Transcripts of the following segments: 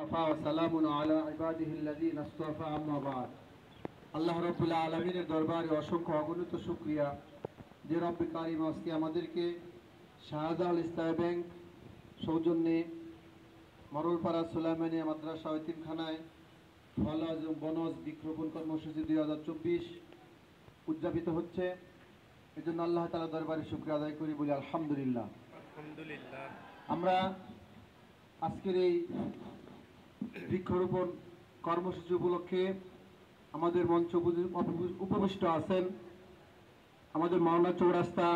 ওয়াকাফা ওয়া সালামুন আলা ইবাদিহিল্লাযীনা ইসতাফা আম্মা বা'দ। আল্লাহ রাব্বুল আলামিনের দরবারে অসংখ্য অগণিত শুকরিয়া যে রব্বে কারীম আজকে আমাদেরকে শাহজালাল ইসলামী ব্যাংক সৌজন্যে মরলপাড়া সুলাইমানিয়া মাদ্রাসা ও এতিমখানায় ফলজ ও বনজ বৃক্ষরোপণ কর্মসূচি 2024 উদযাপিত হচ্ছে। এজন্য আল্লাহ তাআলার দরবারে শুকরিয়া আদায় করি, বলি আলহামদুলিল্লাহ। আমরা আজকের এই বৃক্ষরোপণ কর্মসূচি উপলক্ষে আমাদের মঞ্চ উপবিষ্ট আছেন আমাদের মাওনা চৌরাস্তা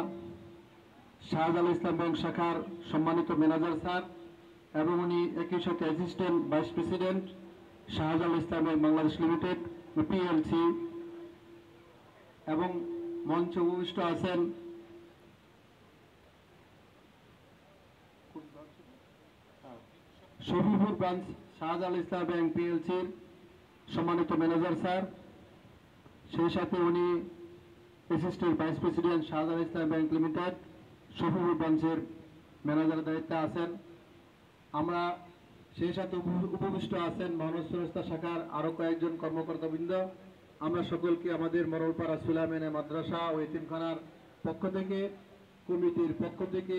শাহজালাল ইসলাম ব্যাংক শাখার সম্মানিত ম্যানেজার স্যার এবং উনি একই সাথে অ্যাসিস্ট্যান্ট ভাইস প্রেসিডেন্ট শাহজালাল ইসলাম ব্যাংক বাংলাদেশ লিমিটেড পিএলসি, এবং মঞ্চ উপবিষ্ট আছেন শফিপুর ব্রাঞ্চ শাহজালাল ইসলাম ব্যাংক পিএলসির সম্মানিত ম্যানেজার স্যার, সেই সাথে উনি অ্যাসিস্ট্যান্ট ভাইস প্রেসিডেন্ট শাহজালাল ইসলাম ব্যাংক লিমিটেড শফিপুর ব্রাঞ্চের ম্যানেজারের দায়িত্বে আছেন। আমরা সেই সাথে উপবিষ্ট আছেন মহানগর চৌরাস্তা শাখার আরও কয়েকজন কর্মকর্তাবৃন্দ। আমরা সকলকে আমাদের মরলপাড়া সুলাইমানিয়া মাদ্রাসা ও এতিমখানার পক্ষ থেকে, কমিটির পক্ষ থেকে,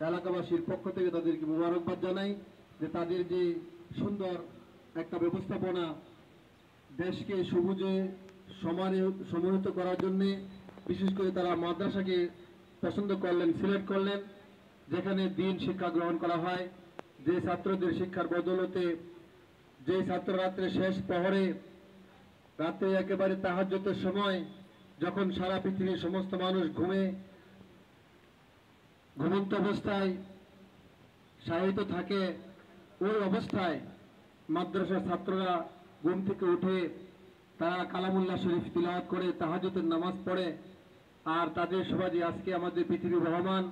এলাকাবাসীর পক্ষ থেকে তাদেরকে মোবারকবাদ জানাই যে তাদের যে সুন্দর একটা ব্যবস্থাপনা দেশকে সবুজে সমাহিত করার জন্যে, বিশেষ করে তারা মাদ্রাসাকে পছন্দ করলেন, সিলেক্ট করলেন, যেখানে দিন শিক্ষা গ্রহণ করা হয়, যে ছাত্রদের শিক্ষার বদৌলতে যে ছাত্র রাত্রে শেষ প্রহরে, রাত্রে একেবারে তাহাজ্জুদের সময় যখন সারা পৃথিবীর সমস্ত মানুষ ঘুমন্ত অবস্থায় শায়িত থাকে, ওই অবস্থায় মাদ্রাসার ছাত্ররা ঘুম থেকে উঠে তারা কালামুল্লাহ শরীফ তিলাওয়াত করে তাহাজ্জুদের নামাজ পড়ে। আর তাদের সুবাদে আজকে আমাদের পৃথিবী বহমান,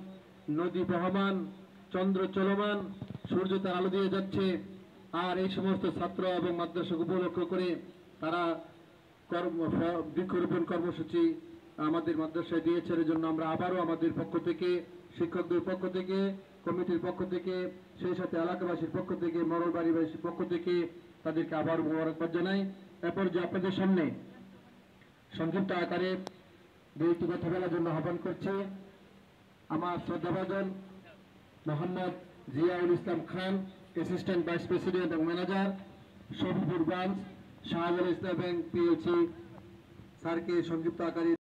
নদী বহমান, চন্দ্র চলমান, সূর্য তার আলো দিয়ে যাচ্ছে। আর এই সমস্ত ছাত্র এবং মাদ্রাসাকে উপলক্ষ করে তারা বৃক্ষরোপণ কর্মসূচি আমাদের মাদ্রাসায় দিয়েছে। এর জন্য আমরা আবারও আমাদের পক্ষ থেকে, শিক্ষকদের পক্ষ থেকে, কমিটির পক্ষ থেকে, সেই সাথে এলাকাবাসীর পক্ষ থেকে, মরলবাড়িবাসীর পক্ষ থেকে তাদেরকে আবারও মোবারকবাদ জানাই। এরপর যে আপনাদের সামনে সংক্ষিপ্ত আকারে দুইটি কথা বলার জন্য আহ্বান করছে আমার শ্রদ্ধাভাজন Mohammad Ziaul Islam Khan, assistant vice president এবং ম্যানেজার শফিপুর ব্রাঞ্চ শাহজালাল ইসলাম ব্যাংক পিএলসি, স্যারকে সংক্ষিপ্ত আকারে